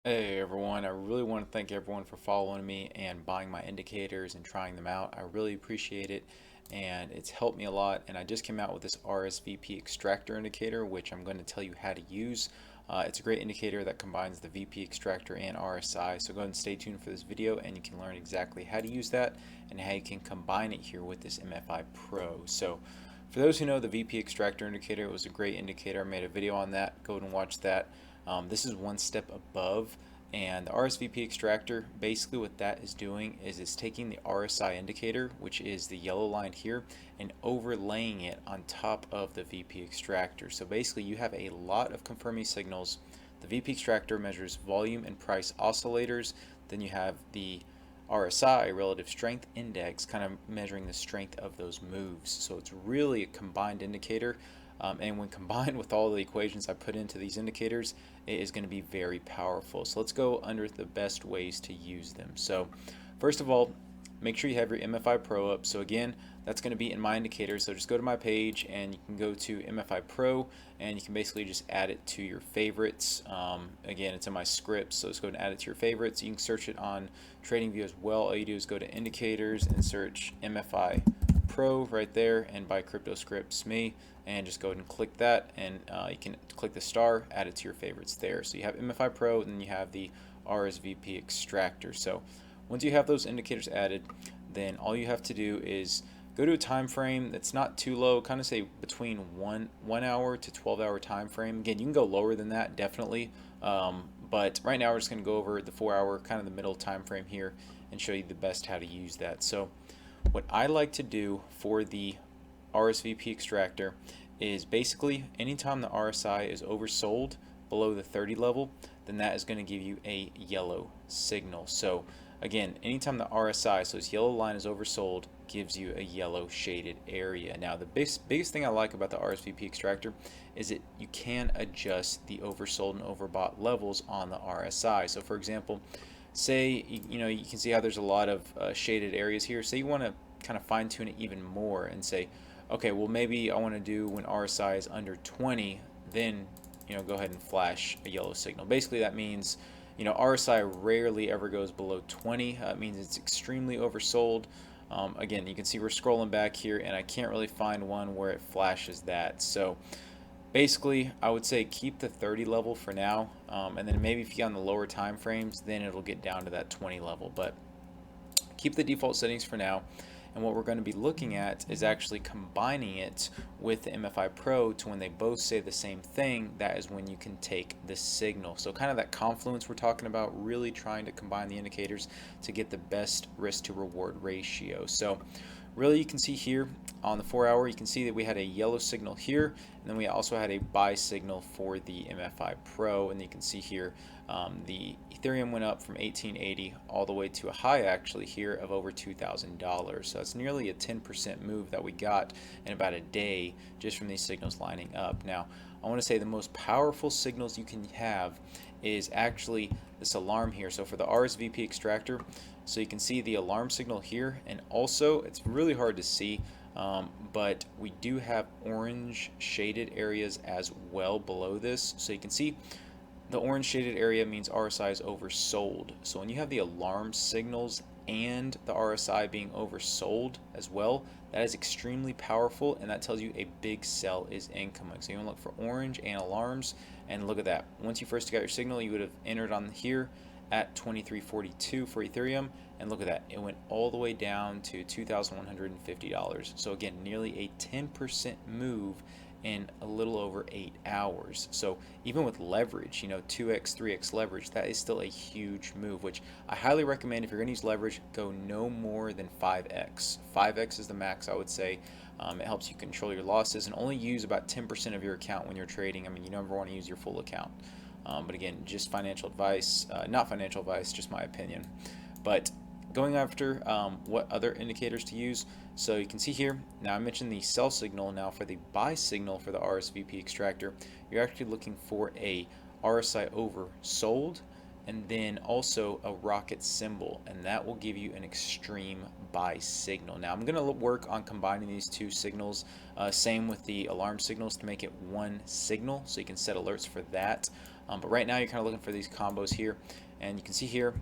Hey everyone, I really want to thank everyone for following me and buying my indicators and trying them out. I really appreciate it and it's helped me a lot. And I just came out with this RSVP Extractor indicator, which I'm going to tell you how to use. It's a great indicator that combines the VP Extractor and RSI. So go ahead and stay tuned for this video and you can learn exactly how to use that and how you can combine it here with this MFI Pro. So for those who know, the VP Extractor indicator was a great indicator. I made a video on that. Go ahead and watch that. This is one step above, and the RSVP extractor, basically what that is doing is it's taking the RSI indicator, which is the yellow line here, and overlaying it on top of the VP extractor. So basically you have a lot of confirming signals. The VP extractor measures volume and price oscillators. Then you have the RSI, relative strength index, kind of measuring the strength of those moves. So it's really a combined indicator. And when combined with all the equations I put into these indicators, it is going to be very powerful. So let's go under the best ways to use them. So first of all, make sure you have your MFI Pro up. So again, that's going to be in my indicator. So just go to my page and you can go to MFI Pro and you can basically just add it to your favorites. Again, it's in my scripts, so just go and add it to your favorites. You can search it on TradingView as well. All you do is go to indicators and search MFI Pro right there, and by Crypto Scripts me, and just go ahead and click that, and you can click the star, add it to your favorites there. So you have MFI Pro, and then you have the RSVP Extractor. So once you have those indicators added, then all you have to do is go to a time frame that's not too low, kind of say between 1 hour to 12-hour time frame. Again, you can go lower than that, definitely, but right now we're just going to go over the 4-hour, kind of the middle time frame here, and show you the best how to use that. So what I like to do for the RSVP extractor is basically anytime the RSI is oversold below the 30 level, then that is going to give you a yellow signal. So again, anytime the RSI, so this yellow line is oversold, gives you a yellow shaded area. Now the biggest thing I like about the RSVP extractor is that you can adjust the oversold and overbought levels on the RSI. So for example, say you can see how there's a lot of shaded areas here. Say you want to kind of fine tune it even more and say, okay, well maybe I want to do when RSI is under 20, then go ahead and flash a yellow signal. Basically that means RSI rarely ever goes below 20. It means it's extremely oversold. Again, you can see we're scrolling back here and I can't really find one where it flashes that. So basically I would say keep the 30 level for now, and then maybe if you get on the lower time frames, then it'll get down to that 20 level, but keep the default settings for now. And what we're going to be looking at is actually combining it with the MFI Pro to when they both say the same thing. That is when you can take the signal. So kind of that confluence we're talking about, really trying to combine the indicators to get the best risk to reward ratio. So really you can see here on the 4-hour, you can see that we had a yellow signal here, and then we also had a buy signal for the MFI Pro, and you can see here the Ethereum went up from 1880 all the way to a high actually here of over $2,000. So that's nearly a 10% move that we got in about a day just from these signals lining up. Now I want to say the most powerful signals you can have is actually this alarm here. So for the RSVP extractor, so you can see the alarm signal here, and also it's really hard to see, but we do have orange shaded areas as well below this. So you can see the orange shaded area means RSI is oversold. So when you have the alarm signals and the RSI being oversold as well, that is extremely powerful, and that tells you a big sell is incoming. So you want to look for orange and alarms, and look at that. Once you first got your signal, you would have entered on here at 23.42 for Ethereum, and look at that, it went all the way down to $2,150. So again, nearly a 10% move in a little over 8 hours. So even with leverage, 2x, 3x leverage, that is still a huge move, which I highly recommend. If you're going to use leverage, go no more than 5x. 5x is the max, I would say. It helps you control your losses, and only use about 10% of your account when you're trading. I mean, you never want to use your full account. But again, just financial advice, not financial advice, just my opinion. But going after what other indicators to use, so you can see here, now I mentioned the sell signal. Now for the buy signal for the RSVP extractor, you're actually looking for a RSI oversold, and then also a rocket symbol, and that will give you an extreme buy signal. Now I'm going to work on combining these two signals, same with the alarm signals, to make it one signal, so you can set alerts for that. But right now you're kind of looking for these combos here, and you can see here,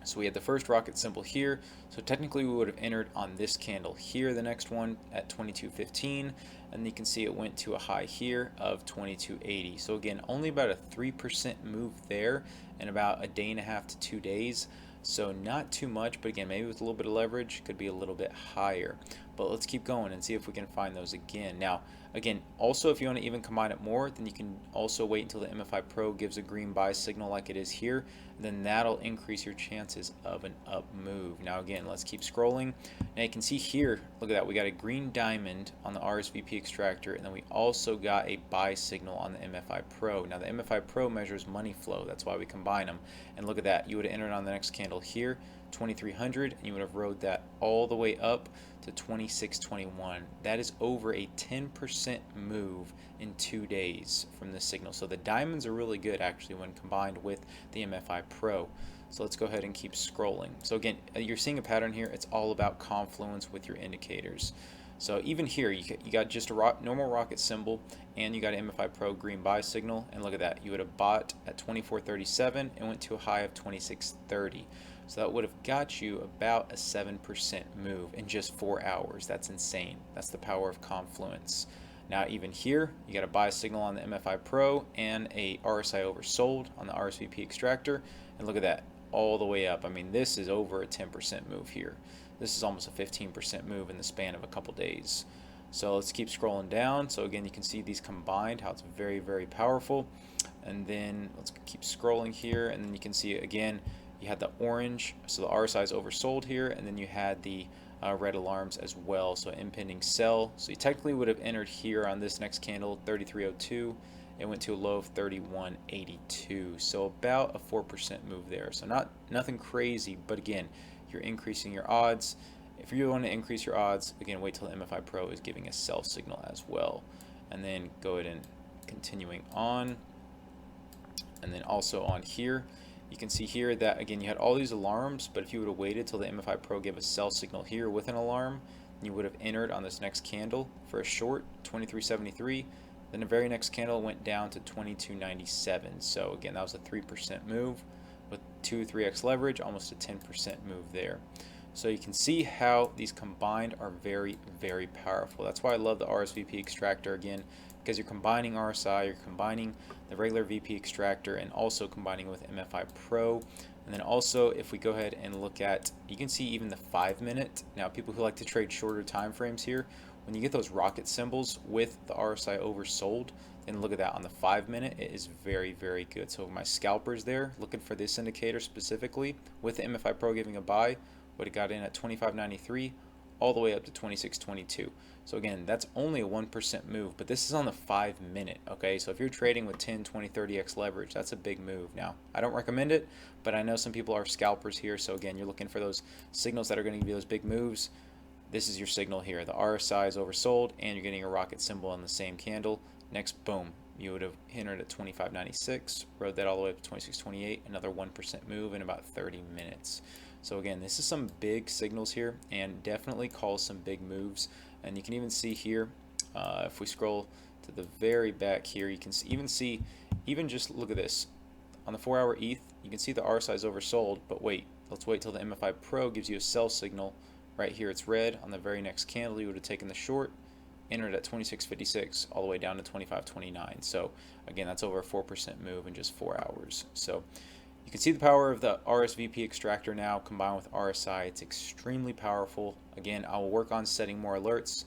so we had the first rocket symbol here, so technically we would have entered on this candle here, the next one at 22.15, and you can see it went to a high here of 22.80. So again, only about a 3% move there in about a day and a half to 2 days. So not too much, but again, maybe with a little bit of leverage, could be a little bit higher. But let's keep going and see if we can find those again. Now, again, also if you want to even combine it more, then you can also wait until the MFI Pro gives a green buy signal like it is here. Then that'll increase your chances of an up move. Now again, let's keep scrolling. Now you can see here, look at that, we got a green diamond on the RSVP Extractor, and then we also got a buy signal on the MFI Pro. Now the MFI Pro measures money flow, that's why we combine them. And look at that, you would have entered on the next candle here, 2300, and you would have rode that all the way up to 2621. That is over a 10% move in 2 days from this signal. So the diamonds are really good actually when combined with the MFI Pro. So let's go ahead and keep scrolling. So again, you're seeing a pattern here. It's all about confluence with your indicators. So even here, you got just a normal rocket symbol, and you got an MFI Pro green buy signal, and look at that. You would have bought at 24.37 and went to a high of 26.30. So that would have got you about a 7% move in just 4 hours. That's insane. That's the power of confluence. Now even here, you got a buy signal on the MFI Pro and a RSI oversold on the RSVP Extractor, and look at that, all the way up. I mean, this is over a 10% move here. This is almost a 15% move in the span of a couple days. So let's keep scrolling down. So again, you can see these combined, how it's very, very powerful. And then let's keep scrolling here, and then you can see again, you had the orange, so the RSI is oversold here, and then you had the red alarms as well, so impending sell. So you technically would have entered here on this next candle, 3302. It went to a low of 3182, so about a 4% move there. So nothing crazy, but again, you're increasing your odds. If you want to increase your odds, again, wait till the MFI Pro is giving a sell signal as well, and then go ahead and continuing on, and then also on here. You can see here that again you had all these alarms, but if you would have waited till the MFI Pro gave a sell signal here with an alarm, you would have entered on this next candle for a short 23.73. Then the very next candle went down to 22.97. So again, that was a 3% move with 3x leverage, almost a 10% move there. So you can see how these combined are very, very powerful. That's why I love the RSVP Extractor again, because you're combining RSI, you're combining the regular VP Extractor, and also combining with MFI Pro. And then also, if we go ahead and look at, you can see even the 5-minute. Now, people who like to trade shorter time frames here, when you get those rocket symbols with the RSI oversold, then look at that on the 5-minute, it is very, very good. So my scalpers there, looking for this indicator specifically, with the MFI Pro giving a buy, would have got in at 25.93 all the way up to 26.22. So again, that's only a 1% move, but this is on the 5-minute, okay? So if you're trading with 10, 20, 30x leverage, that's a big move. Now, I don't recommend it, but I know some people are scalpers here, so again, you're looking for those signals that are going to give you those big moves. This is your signal here. The RSI is oversold, and you're getting a rocket symbol on the same candle. Next, boom, you would have entered at 25.96, rode that all the way up to 26.28, another 1% move in about 30 minutes. So again, this is some big signals here, and definitely calls some big moves. And you can even see here, if we scroll to the very back here, you can even just look at this. On the 4-hour ETH, you can see the RSI is oversold, but wait, let's wait till the MFI Pro gives you a sell signal. Right here it's red. On the very next candle, you would have taken the short, entered at 26.56 all the way down to 25.29. So again, that's over a 4% move in just 4 hours. So you can see the power of the RSVP Extractor now combined with RSI. It's extremely powerful. Again, I will work on setting more alerts,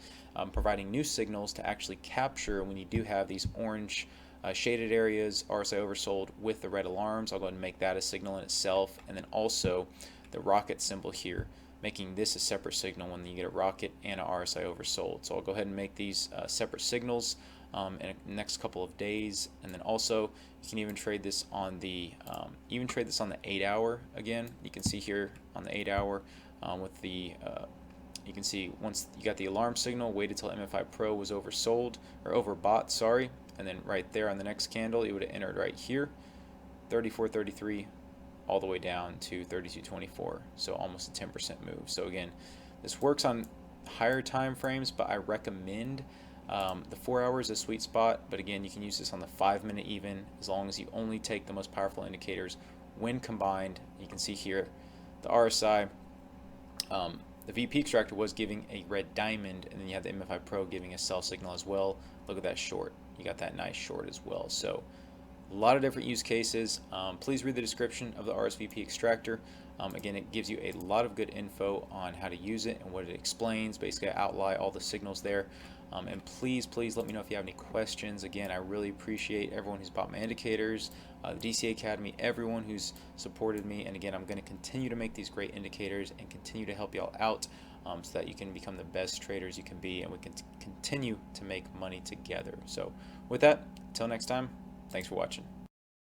providing new signals to actually capture when you do have these orange shaded areas, RSI oversold with the red alarms. I'll go ahead and make that a signal in itself, and then also the rocket symbol here, making this a separate signal when you get a rocket and a RSI oversold. So I'll go ahead and make these separate signals in the next couple of days, and then also you can even trade this on the 8-hour. Again, you can see here on the 8-hour with the you can see once you got the alarm signal, waited till MFI Pro was oversold or overbought, sorry, and then right there on the next candle, you would have entered right here, 34.33 all the way down to 32.24, so almost a 10% move. So again, this works on higher time frames, but I recommend The 4 hours is a sweet spot, but again, you can use this on the 5-minute even, as long as you only take the most powerful indicators when combined. You can see here the RSI, the VP extractor was giving a red diamond, and then you have the MFI Pro giving a sell signal as well. Look at that short. You got that nice short as well. So a lot of different use cases. Please read the description of the RSVP extractor. Again, it gives you a lot of good info on how to use it and what it explains. Basically, I outline all the signals there. And please let me know if you have any questions. Again, I really appreciate everyone who's bought my indicators, the DCA Academy, everyone who's supported me. And again, I'm going to continue to make these great indicators and continue to help y'all out so that you can become the best traders you can be, and we can continue to make money together. So with that, until next time, thanks for watching.